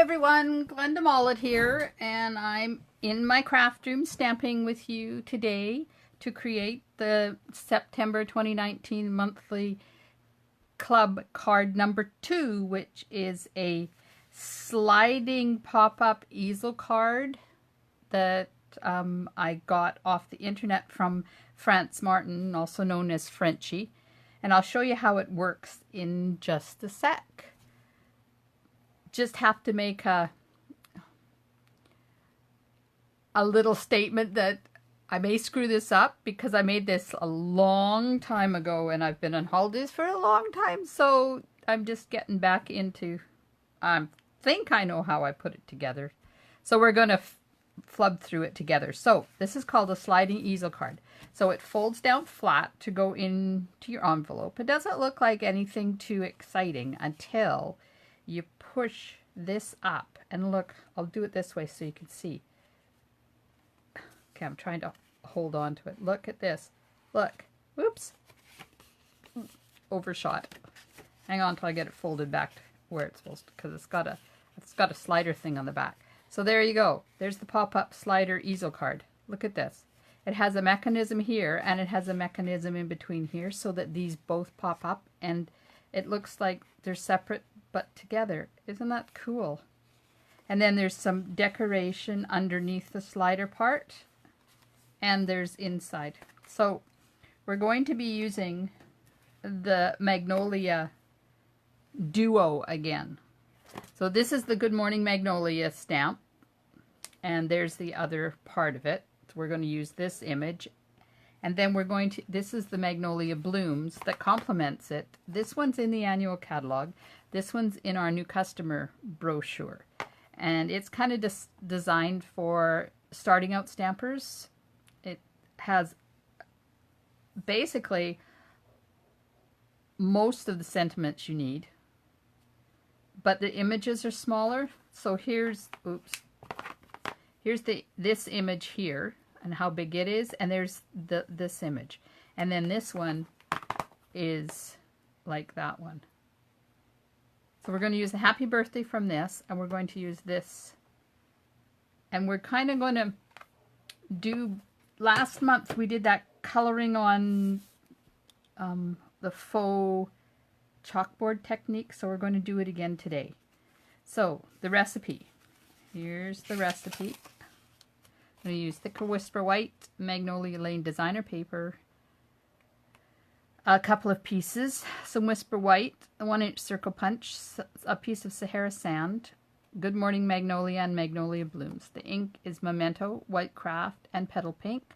everyone, Glenda Mollet here, and I'm in my craft room stamping with you today to create the September 2019 monthly club card number 2, which is a sliding pop-up easel card that I got off the internet from France Martin, also known as Frenchie, and I'll show you how it works in just a sec. Just have to make a little statement that I may screw this up because I made this a long time ago and I've been on holidays for a long time, so I'm just getting back into, I think I know how I put it together. So we're going to flub through it together. So this is called a sliding easel card. So it folds down flat to go into your envelope. It doesn't look like anything too exciting until you push this up, and look, I'll do it this way so you can see. Okay, I'm trying to hold on to it. Look at this. Look. Whoops. Overshot. Hang on till I get it folded back to where it's supposed to, because it's got a slider thing on the back. So there you go. There's the pop-up slider easel card. Look at this. It has a mechanism here and it has a mechanism in between here so that these both pop up, and it looks like they're separate but together. Isn't that cool? And then there's some decoration underneath the slider part, and there's inside. So we're going to be using the Magnolia Duo again. So this is the Good Morning Magnolia stamp, and there's the other part of it. So we're going to use this image. And then we're going to, this is the Magnolia Blooms that complements it. This one's in the annual catalog. This one's in our new customer brochure. And it's kind of designed for starting out stampers. It has basically most of the sentiments you need, but the images are smaller. So here's, here's this image here, and how big it is, and there's this image, and then this one is like that one. So we're going to use the happy birthday from this, and we're going to use this, and we're kind of going to do, last month we did that coloring on the faux chalkboard technique, so we're going to do it again today. So the recipe, here's the recipe. I'm going to use thicker Whisper White, Magnolia Lane designer paper, a couple of pieces, some Whisper White, a 1-inch circle punch, a piece of Sahara sand, Good Morning Magnolia and Magnolia Blooms. The ink is Memento, White Craft, and Petal Pink,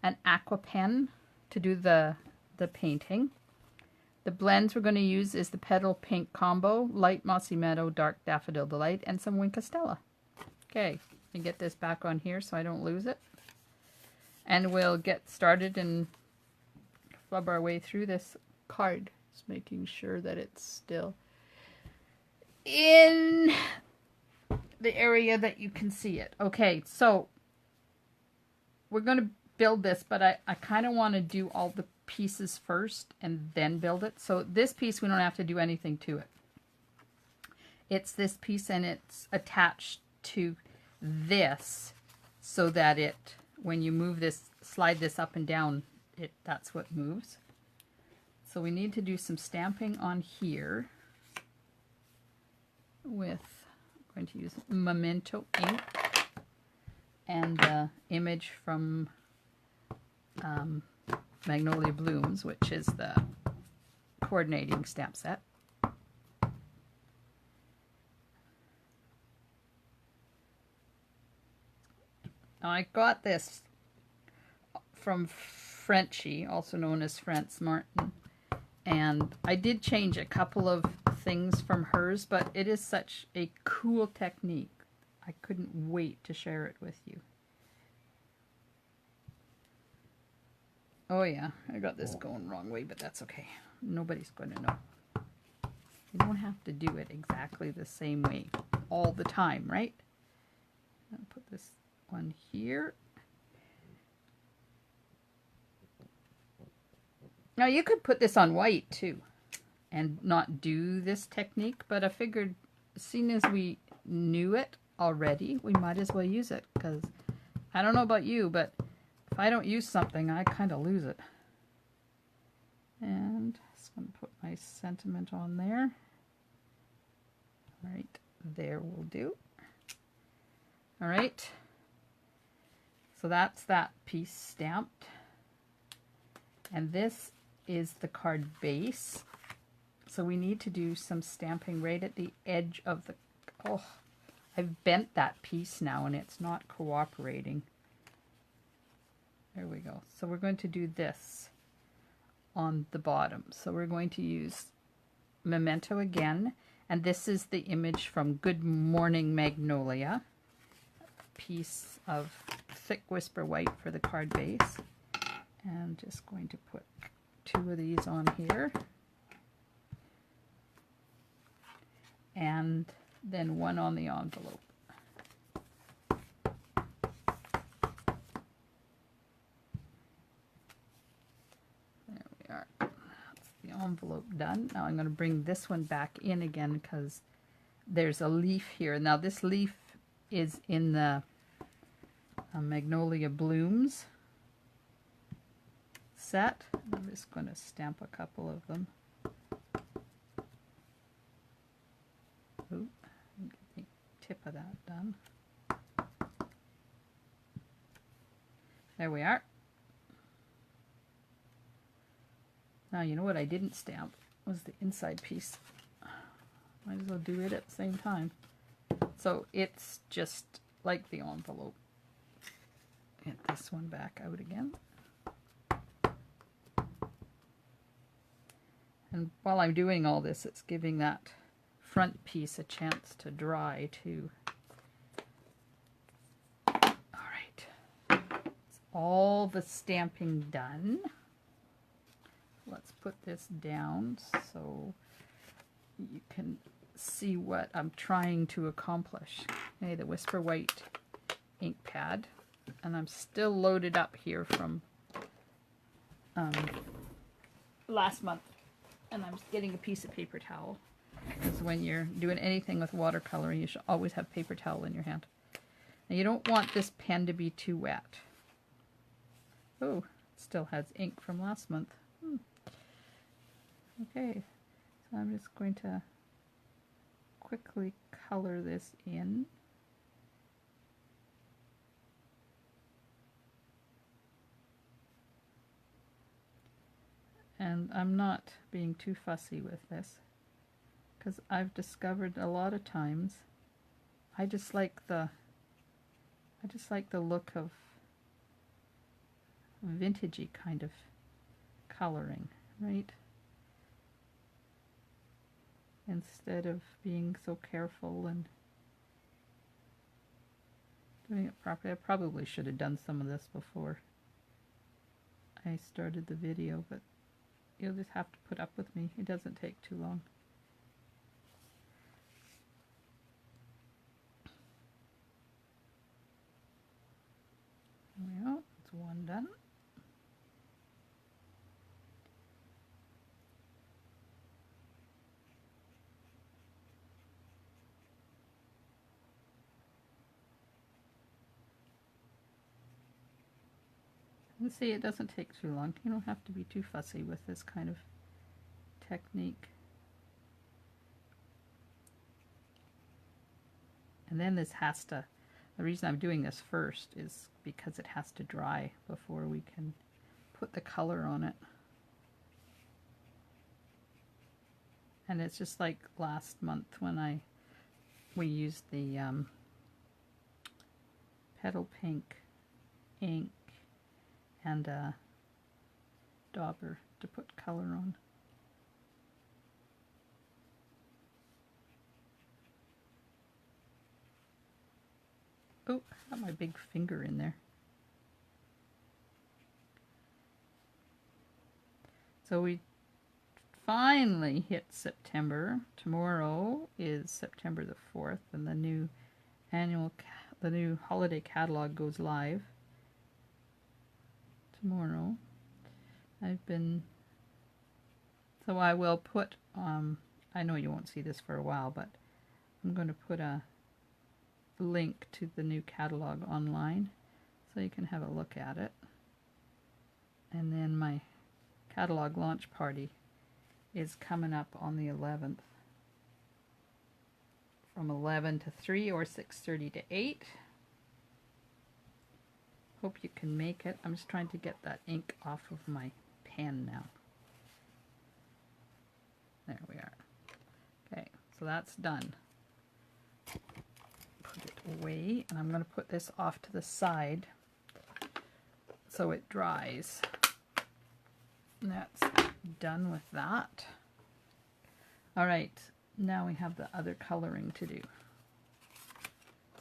an aqua pen to do the painting. The blends we're going to use is the Petal Pink combo, Light Mossy Meadow, Dark Daffodil Delight, and some Winkostella. Okay. And get this back on here so I don't lose it, and we'll get started and flub our way through this card, just making sure that it's still in the area that you can see it. Okay, so we're going to build this, but I kind of want to do all the pieces first and then build it. So this piece, we don't have to do anything to it. It's this piece, and it's attached to this so that it, when you move this, slide this up and down, that's what moves. So we need to do some stamping on here with, I'm going to use Memento ink and the image from Magnolia Blooms, which is the coordinating stamp set. I got this from Frenchie, also known as France Martin, and I did change a couple of things from hers, but it is such a cool technique. I couldn't wait to share it with you. Oh yeah, I got this going the wrong way, but that's okay. Nobody's going to know. You don't have to do it exactly the same way all the time, right? I'll put this one here. Now you could put this on white too and not do this technique, but I figured as soon as we knew it already, we might as well use it, because I don't know about you, but if I don't use something, I kind of lose it. And just going to put my sentiment on there. Right there will do. All right. So that's that piece stamped. And this is the card base. So we need to do some stamping right at the edge of the... Oh, I've bent that piece now and it's not cooperating. There we go. So we're going to do this on the bottom. So we're going to use Memento again. And this is the image from Good Morning Magnolia. A piece of thick Whisper White for the card base. And just going to put 2 of these on here. And then 1 on the envelope. There we are. That's the envelope done. Now I'm going to bring this one back in again because there's a leaf here. Now this leaf is in the Magnolia Blooms set. I'm just going to stamp a couple of them. Ooh, get the tip of that done. There we are. Now you know what I didn't stamp was the inside piece. Might as well do it at the same time. So it's just like the envelope. Get this one back out again. And while I'm doing all this, it's giving that front piece a chance to dry too. Alright, it's all the stamping done. Let's put this down so you can see what I'm trying to accomplish. Okay, the Whisper White ink pad, and I'm still loaded up here from last month, and I'm getting a piece of paper towel. Because when you're doing anything with watercolor, you should always have paper towel in your hand. Now you don't want this pen to be too wet. Oh, it still has ink from last month. Okay, so I'm just going to quickly color this in. And I'm not being too fussy with this, because I've discovered a lot of times I just like the look of vintagey kind of coloring, right? Instead of being so careful and doing it properly. I probably should have done some of this before I started the video, but you'll just have to put up with me. It doesn't take too long. There we go. That's one done. And see, it doesn't take too long. You don't have to be too fussy with this kind of technique. And then this has to, the reason I'm doing this first is because it has to dry before we can put the color on it. And it's just like last month when we used the petal pink ink and a dauber to put color on. Oh, I got my big finger in there. So we finally hit September. Tomorrow is September the 4th, and the new the new holiday catalog goes live tomorrow. So I will put, I know you won't see this for a while, but I'm going to put a link to the new catalog online so you can have a look at it. And then my catalog launch party is coming up on the 11th from 11 to 3 or 6:30 to 8. Hope you can make it. I'm just trying to get that ink off of my pen now. There we are. Okay, so that's done. Put it away, and I'm going to put this off to the side so it dries. And that's done with that. All right, now we have the other coloring to do.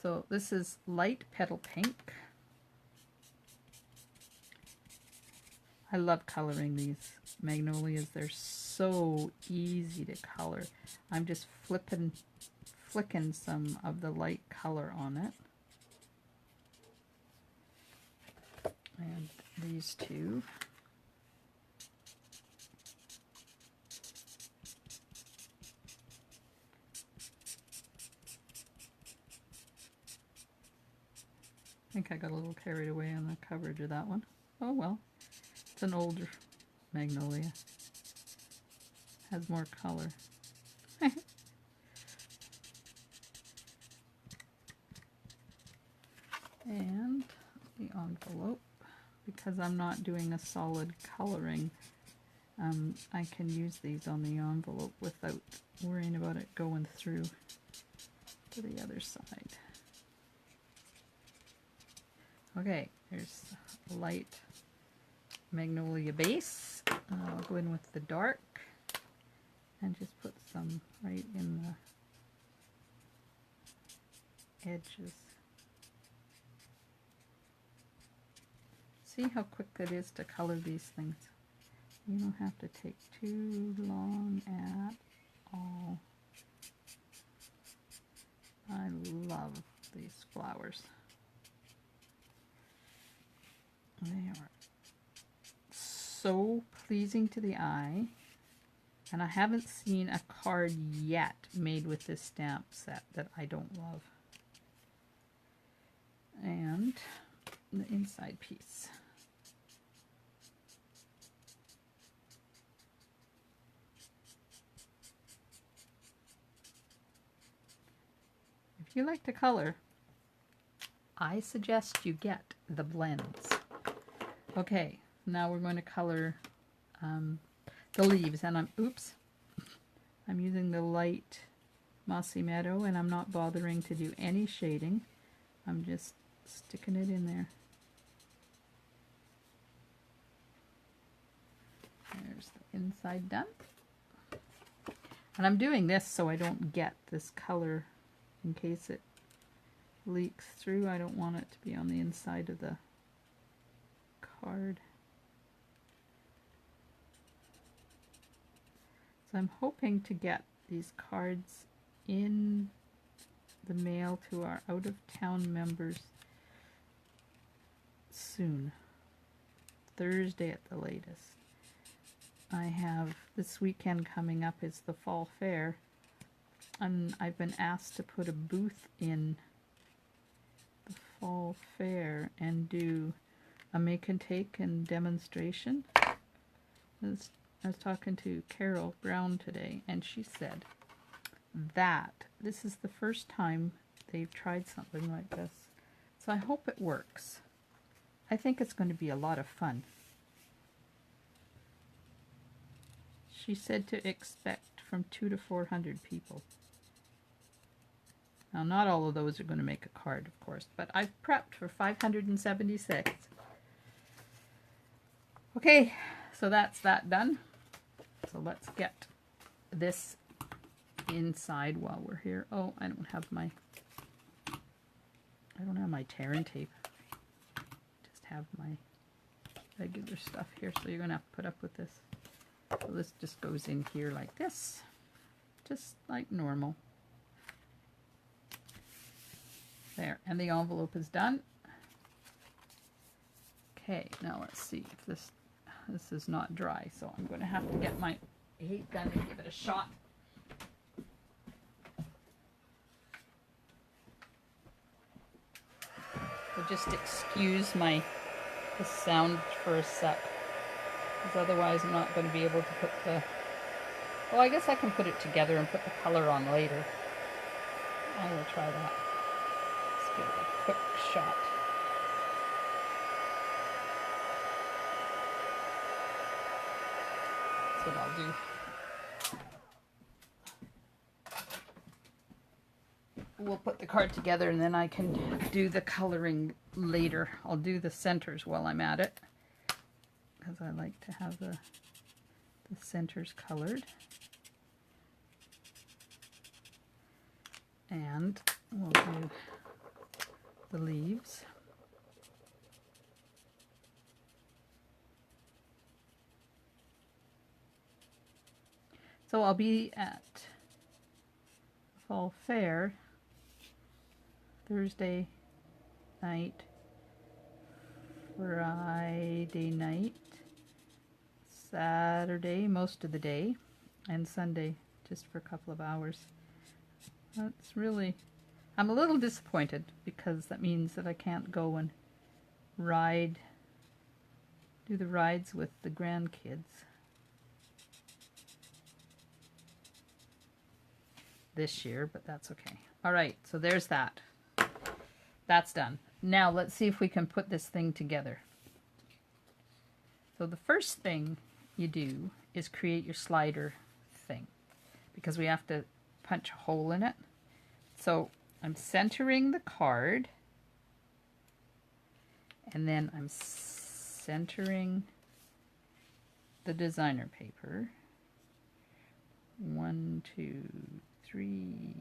So this is light petal pink. I love coloring these magnolias. They're so easy to color. I'm just flicking some of the light color on it. And these two. I think I got a little carried away on the coverage of that one. Oh well. It's an older magnolia. Has more color. And the envelope, because I'm not doing a solid coloring, I can use these on the envelope without worrying about it going through to the other side. Okay, there's light magnolia base. I'll go in with the dark and just put some right in the edges. See how quick it is to color these things. You don't have to take too long at all. I love these flowers. They are so pleasing to the eye, and I haven't seen a card yet made with this stamp set that I don't love. And the inside piece. If you like to color, I suggest you get the blends. Okay, now we're going to color the leaves, and I'm using the light Mossy Meadow, and I'm not bothering to do any shading. I'm just sticking it in there. There's the inside done. And I'm doing this so I don't get this color in case it leaks through. I don't want it to be on the inside of the card. So I'm hoping to get these cards in the mail to our out-of-town members soon. Thursday at the latest. I have this weekend coming up is the fall fair, and I've been asked to put a booth in the fall fair and do a make and take and demonstration. I was talking to Carol Brown today, and she said that this is the first time they've tried something like this. So I hope it works. I think it's going to be a lot of fun. She said to expect from 200 to 400 people. Now, not all of those are going to make a card, of course, but I've prepped for 576. Okay, so that's that done. So let's get this inside while we're here. Oh, I don't have my tear and tape. Just have my regular stuff here, so you're going to have to put up with this. So this just goes in here like this, just like normal. There, and the envelope is done. Okay, now let's see if this is not dry, so I'm going to have to get my heat gun and give it a shot. just excuse the sound for a sec, because otherwise I'm not going to be able to put the, well, I guess I can put it together and put the color on later. I will try that. Let's give it a quick shot. That's what I'll do. We'll put the card together and then I can do the coloring later. I'll do the centers while I'm at it, because I like to have the centers colored. And we'll do the leaves. So I'll be at Fall Fair Thursday night, Friday night, Saturday most of the day, and Sunday just for a couple of hours. That's really, I'm a little disappointed, because that means that I can't go and do the rides with the grandkids this year, but that's okay. All right, so there's that. That's done. Now let's see if we can put this thing together. So the first thing you do is create your slider thing, because we have to punch a hole in it. So I'm centering the card, and then I'm centering the designer paper. 1, 2, 3,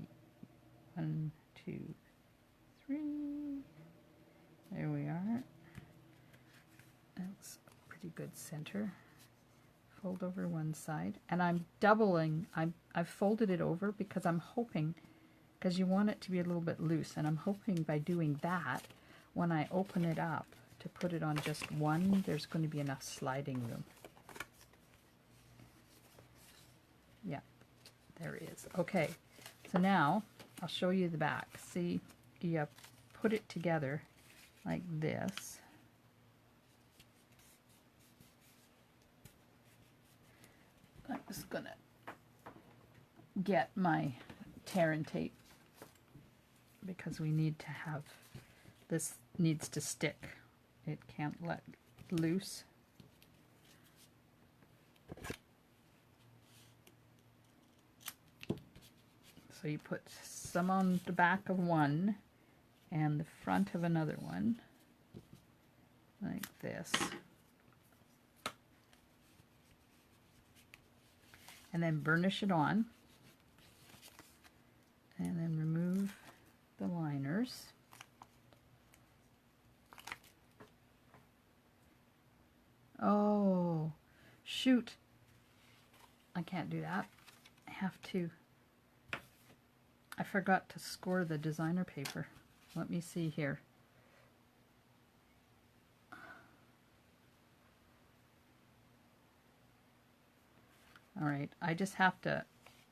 1, 2, 3. There we are. That's a pretty good center. Fold over one side, and I'm doubling. I've folded it over because I'm hoping, because you want it to be a little bit loose, and I'm hoping by doing that, when I open it up to put it on just one, there's going to be enough sliding room. Yeah, there is. Okay, so now I'll show you the back. See, you put it together like this. I'm just gonna get my tear and tape, because we need to have, this needs to stick. It can't let loose. So you put some on the back of one and the front of another one, like this. And then burnish it on. And then remove the liners. Oh, shoot. I can't do that. I have to. I forgot to score the designer paper. Let me see here. All right, I just have to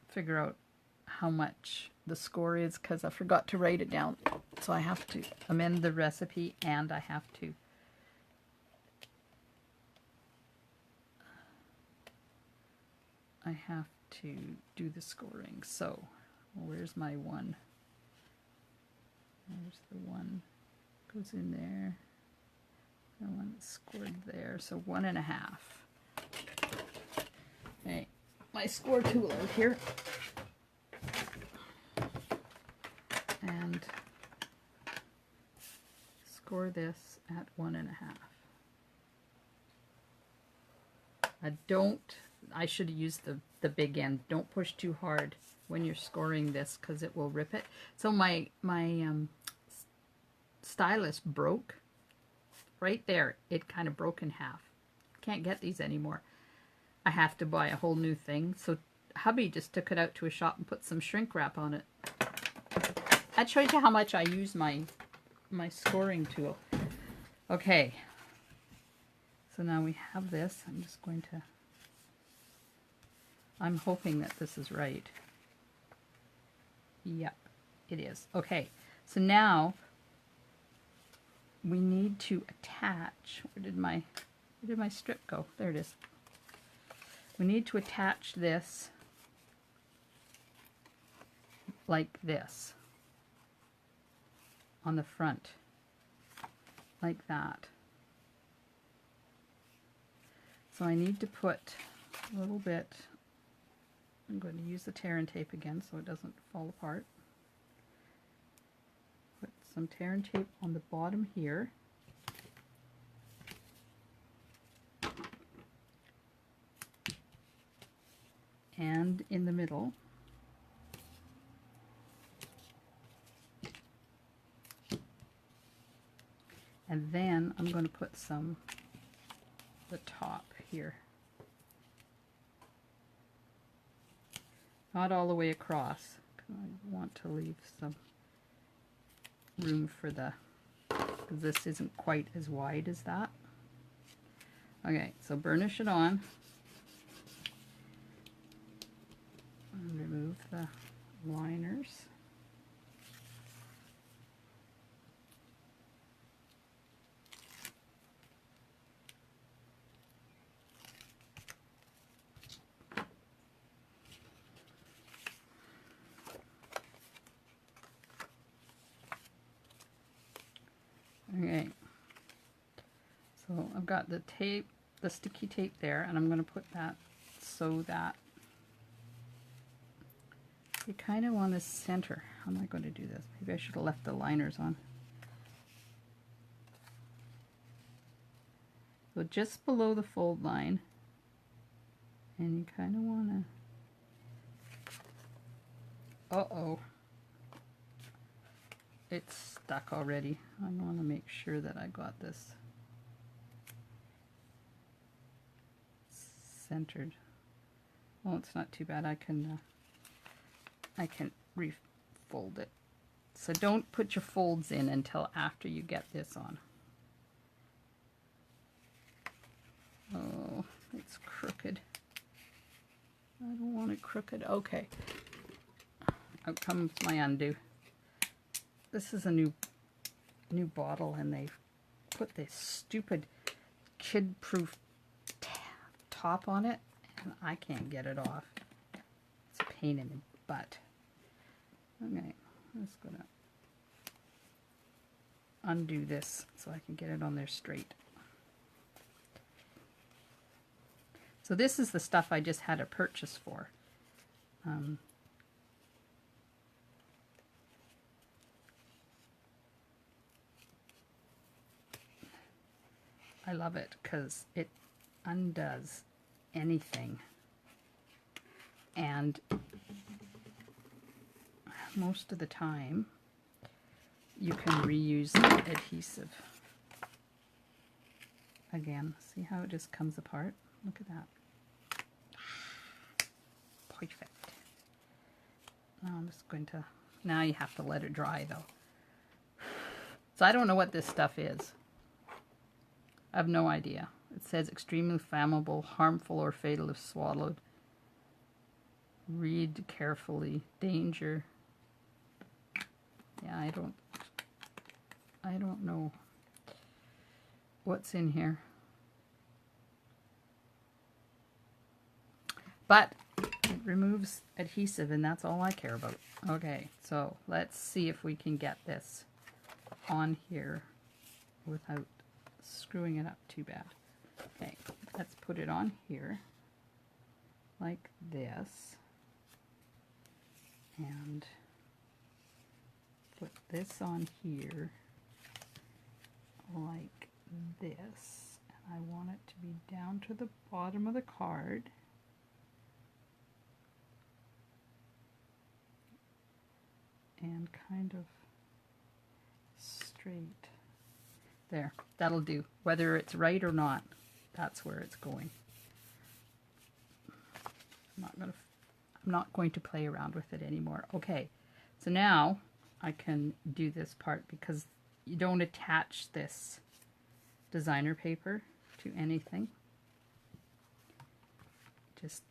figure out how much the score is, because I forgot to write it down. So I have to amend the recipe, and I have to do the scoring. So where's my one? There's the one goes in there. The one that's scored there. So 1.5. Okay, my score tool out here. And score this at 1.5. I should have used the big end. Don't push too hard when you're scoring this, because it will rip it. So my stylus broke right there. It kind of broke in half. Can't get these anymore. I have to buy a whole new thing. So hubby just took it out to a shop and put some shrink wrap on it. That shows you how much I use my scoring tool. Okay. So now we have this. I'm just going to, I'm hoping that this is right. Yep, it is. Okay, so now we need to attach, where did my strip go? There it is. We need to attach this like this on the front, like that. So I need to put a little bit, I'm going to use the tear and tape again so it doesn't fall apart. Put some tear and tape on the bottom here. And in the middle. And then I'm going to put some the top here. Not all the way across, 'cause I want to leave some room for the, because this isn't quite as wide as that. Okay, so burnish it on. And remove the liners. Okay, so I've got the tape, the sticky tape there, and I'm going to put that so that you kind of want to center. How am I going to do this? Maybe I should have left the liners on. So just below the fold line, and you kind of want to, uh-oh, it's stuck already. I want to make sure that I got this centered. Oh, it's not too bad. I can refold it. So don't put your folds in until after you get this on. Oh, it's crooked. I don't want it crooked. Okay. Out comes my undo. This is a new bottle, and they've put this stupid kid-proof top on it, and I can't get it off. It's a pain in the butt. Okay, I'm just gonna undo this so I can get it on there straight. So this is the stuff I just had a purchase for. I love it because it undoes anything, and most of the time you can reuse the adhesive. Again, see how it just comes apart? Look at that. Perfect. Now I'm just going to, now you have to let it dry though. So I don't know what this stuff is. I have no idea. It says extremely flammable, harmful or fatal if swallowed. Read carefully. Danger. Yeah, I don't know what's in here. But it removes adhesive, and that's all I care about. Okay, so let's see if we can get this on here without screwing it up too bad. Okay, let's put it on here like this, and put this on here like this. And I want it to be down to the bottom of the card. And kind of straight. There, that'll do. Whether it's right or not, that's where it's going. I'm not going to play around with it anymore. Okay, so now I can do this part because you don't attach this designer paper to anything. Just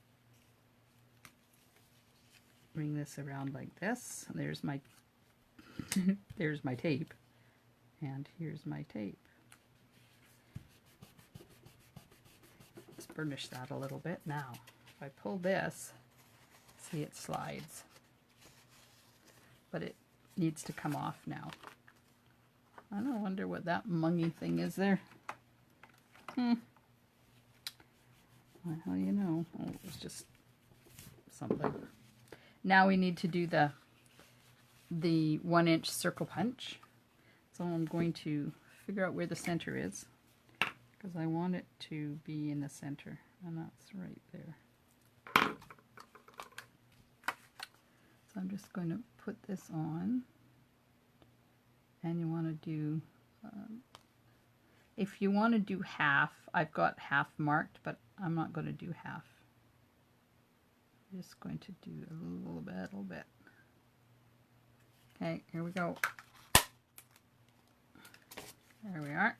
bring this around like this. There's my there's my tape, And here's my tape. Let's burnish that a little bit. Now, if I pull this, see it slides. But it needs to come off now. I don't wonder what that mungy thing is there. Well, you know. Oh, it was just something. Now we need to do the 1-inch circle punch. So I'm going to figure out where the center is, because I want it to be in the center, and that's right there. So I'm just going to put this on, and you want to do, if you want to do half, I've got half marked, but I'm not going to do half. I'm just going to do a little bit. Okay, here we go. There we are.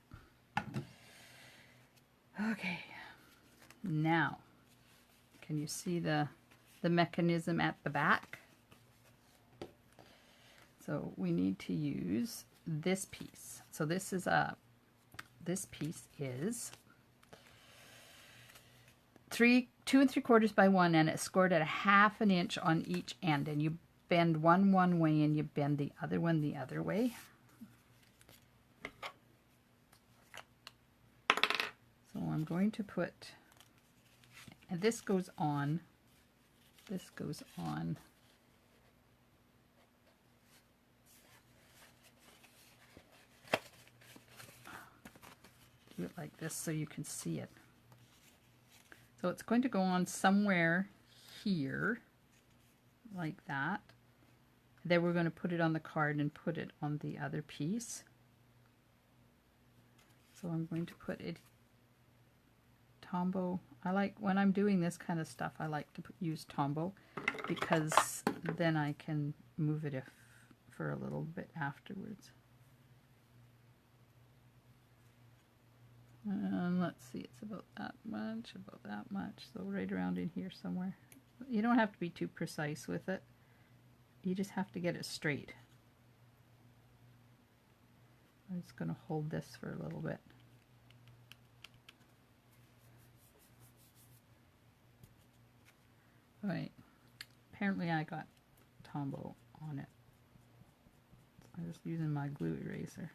Okay, now, can you see the mechanism at the back? So we need to use this piece. So this piece is 2 3/4 by 1, and it's scored at 1/2 inch on each end, and you bend one way and you bend the other one the other way. So I'm going to put, and this goes on. Do it like this so you can see it. So it's going to go on somewhere here, like that. Then we're going to put it on the card and put it on the other piece. So I'm going to put it Tombow. I like, when I'm doing this kind of stuff, I like to use Tombow, because then I can move it for a little bit afterwards. And let's see, it's about that much, so right around in here somewhere. You don't have to be too precise with it. You just have to get it straight. I'm just going to hold this for a little bit. Right. Apparently I got Tombow on it. So I'm just using my glue eraser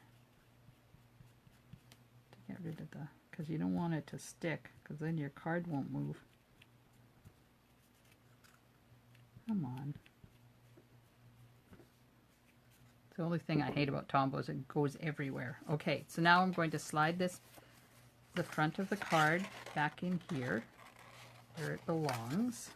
to get rid of because you don't want it to stick, because then your card won't move. Come on. The only thing I hate about Tombow is it goes everywhere. Okay, so now I'm going to slide the front of the card back in here where it belongs.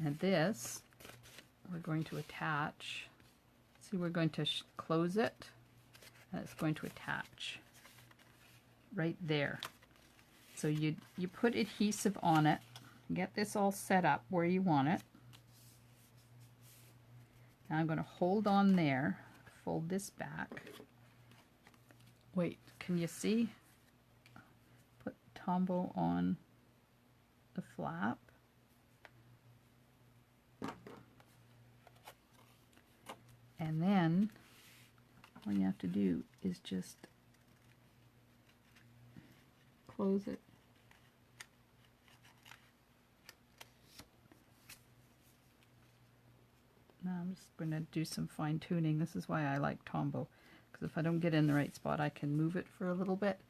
And this, we're going to attach. See, we're going to close it, and it's going to attach right there. So you put adhesive on it, get this all set up where you want it. Now I'm going to hold on there, fold this back. Wait, can you see? Put Tombow on the flap. And then all you have to do is just close it. Now I'm just going to do some fine tuning. This is why I like Tombow, because if I don't get in the right spot, I can move it for a little bit.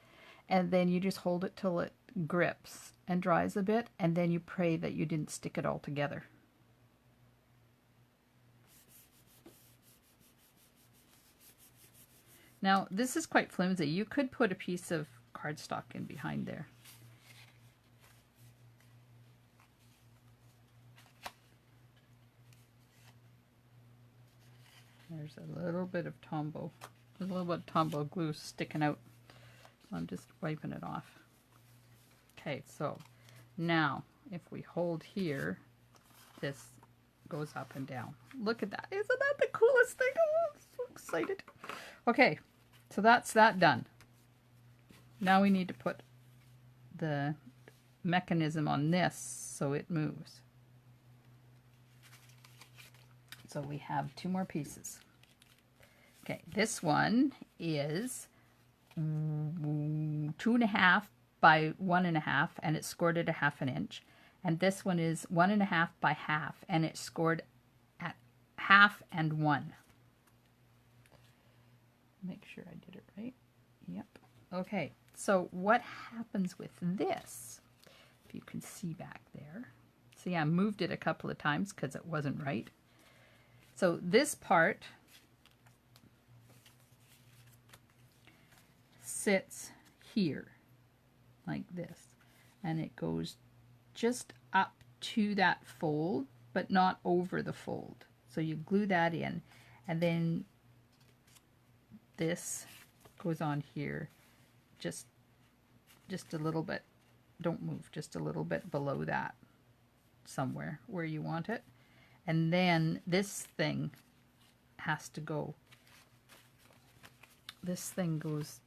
And then you just hold it till it grips and dries a bit, and then you pray that you didn't stick it all together. Now, this is quite flimsy. You could put a piece of cardstock in behind there. There's a little bit of Tombow. There's a little bit of Tombow glue sticking out. So I'm just wiping it off. Okay, so now if we hold here, this goes up and down. Look at that. Isn't that the coolest thing? Oh, I'm so excited. Okay, so that's that done. Now we need to put the mechanism on this so it moves. So we have 2 more pieces. Okay, this one is 2.5 by 1.5, and it's scored at 1/2 inch. And this one is 1.5 by 1/2, and it's scored at 1/2 and 1. Make sure I did it right. Yep. Okay, so what happens with this? If you can see back there. See, I moved it a couple of times because it wasn't right. So this part sits here like this, and it goes just up to that fold but not over the fold. So you glue that in, and then this goes on here just a little bit, don't move, just a little bit below that, somewhere where you want it. And then this thing has to go, this thing goes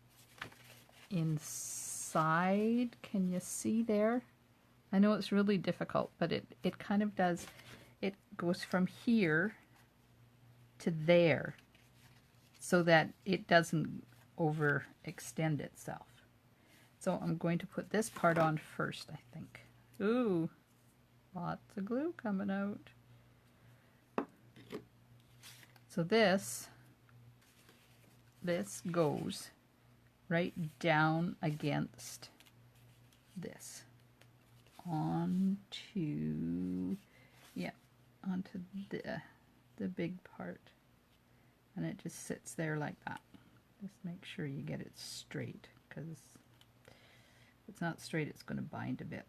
inside. Can you see there? I know it's really difficult, but it kind of does. It goes from here to there so that it doesn't overextend itself. So I'm going to put this part on first, I think. Ooh, lots of glue coming out. So this goes right down against this onto, yeah, onto the big part, and it just sits there like that. Just make sure you get it straight, because if it's not straight, it's going to bind a bit.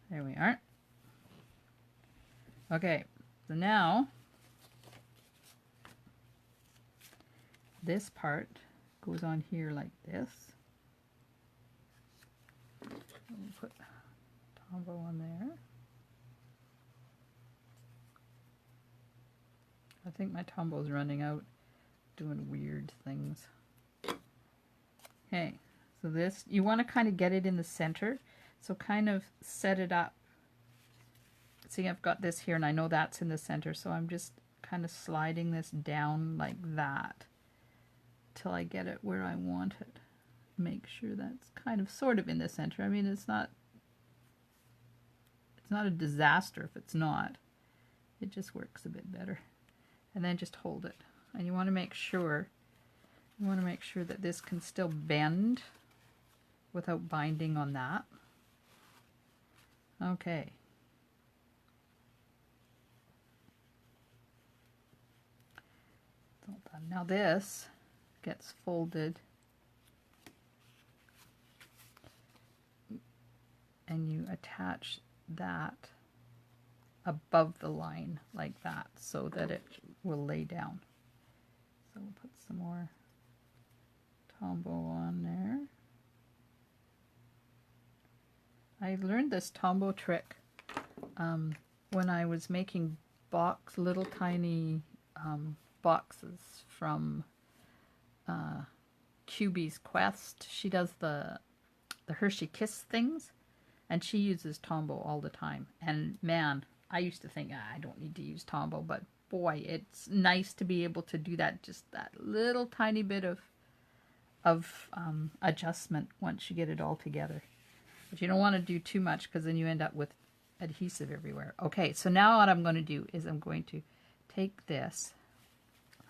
There we are. Okay, so now this part goes on here like this. We'll put Tombow on there. I think my Tombow's running out, doing weird things. Okay, so this, you want to kind of get it in the center, so kind of set it up. See, I've got this here, and I know that's in the center, so I'm just kind of sliding this down like that till I get it where I want it. Make sure that's kind of sort of in the center. I mean, it's not a disaster if it's not. It just works a bit better. And then just hold it. And you want to make sure that this can still bend without binding on that. Okay. All done. Now this gets folded, and you attach that above the line like that so that it will lay down. So we'll put some more Tombow on there. I learned this Tombow trick when I was making little tiny boxes from QB's Quest. She does the Hershey Kiss things, and she uses Tombow all the time. And man, I used to think, I don't need to use Tombow, but boy, it's nice to be able to do that, just that little tiny bit of adjustment once you get it all together. But you don't want to do too much, because then you end up with adhesive everywhere. Okay, so now what I'm going to do is I'm going to take this.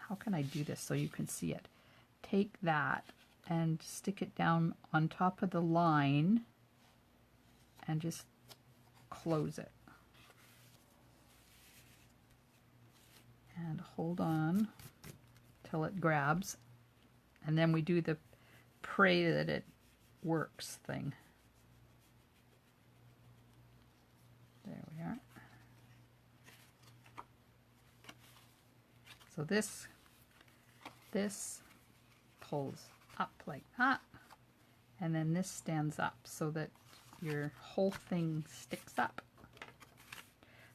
How can I do this so you can see it? Take that and stick it down on top of the line and just close it. And hold on till it grabs. And then we do the pray that it works thing. There we are. So this pulls up like that, and then this stands up so that your whole thing sticks up.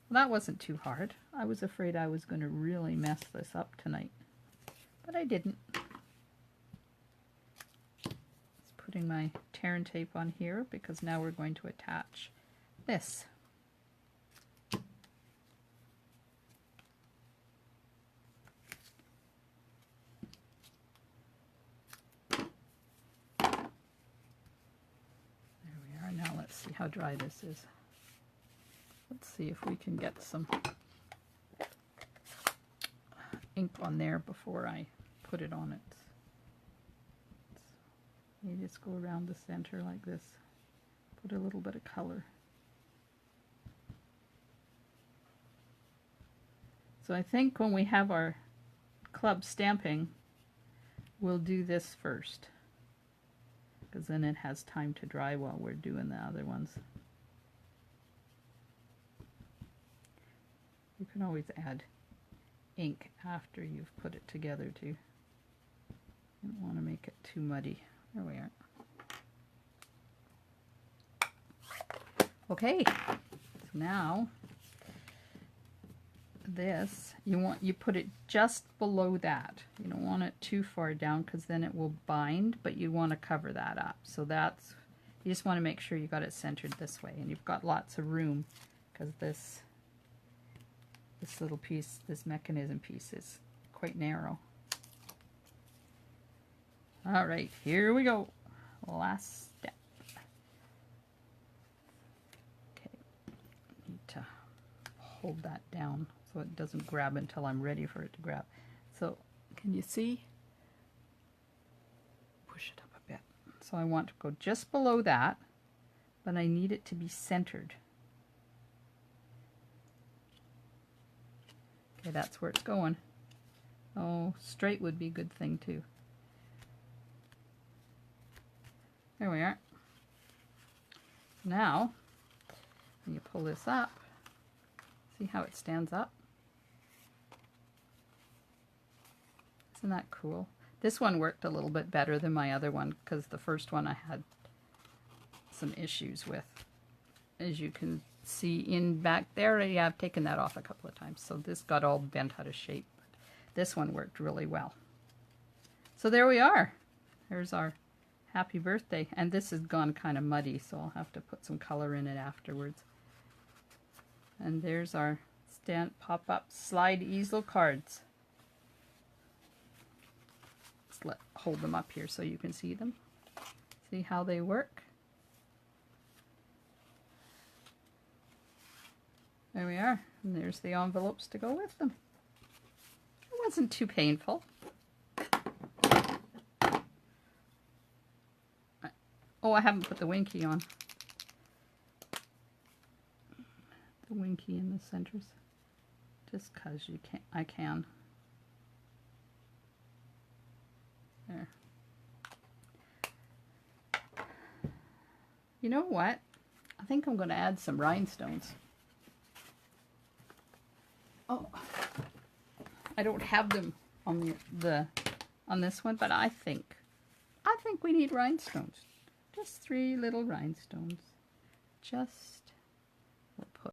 Well, that wasn't too hard. I was afraid I was going to really mess this up tonight, but I didn't. Let's putting my tear and tape on here because now we're going to attach this. Now let's see how dry this is. Let's see if we can get some ink on there before I put it on it. You just go around the center like this. Put a little bit of color. So I think when we have our club stamping, we'll do this first, because then it has time to dry while we're doing the other ones. You can always add ink after you've put it together too. You don't want to make it too muddy. There we are. Okay, so now this, you put it just below that. You don't want it too far down because then it will bind, but you want to cover that up. So that's, you just want to make sure you got it centered this way, and you've got lots of room because this little piece, this mechanism piece, is quite narrow. All right, here we go. Last step. Okay, need to hold that down so it doesn't grab until I'm ready for it to grab. So can you see? Push it up a bit. So I want to go just below that, but I need it to be centered. Okay, that's where it's going. Oh, straight would be a good thing too. There we are. Now, when you pull this up, see how it stands up? Isn't that cool? This one worked a little bit better than my other one because the first one I had some issues with. As you can see in back there, yeah, I've taken that off a couple of times, so this got all bent out of shape. This one worked really well. So there we are. There's our happy birthday, and this has gone kind of muddy, so I'll have to put some color in it afterwards. And there's our pop-up slide easel cards. Let's hold them up here so you can see them. See how they work? There we are, and there's the envelopes to go with them. It wasn't too painful. Oh, I haven't put the winky on. The winky in the centers. Just because you can, I can. There. You know what? I think I'm going to add some rhinestones. Oh, I don't have them on on this one, but I think we need rhinestones. Just 3 little rhinestones. Just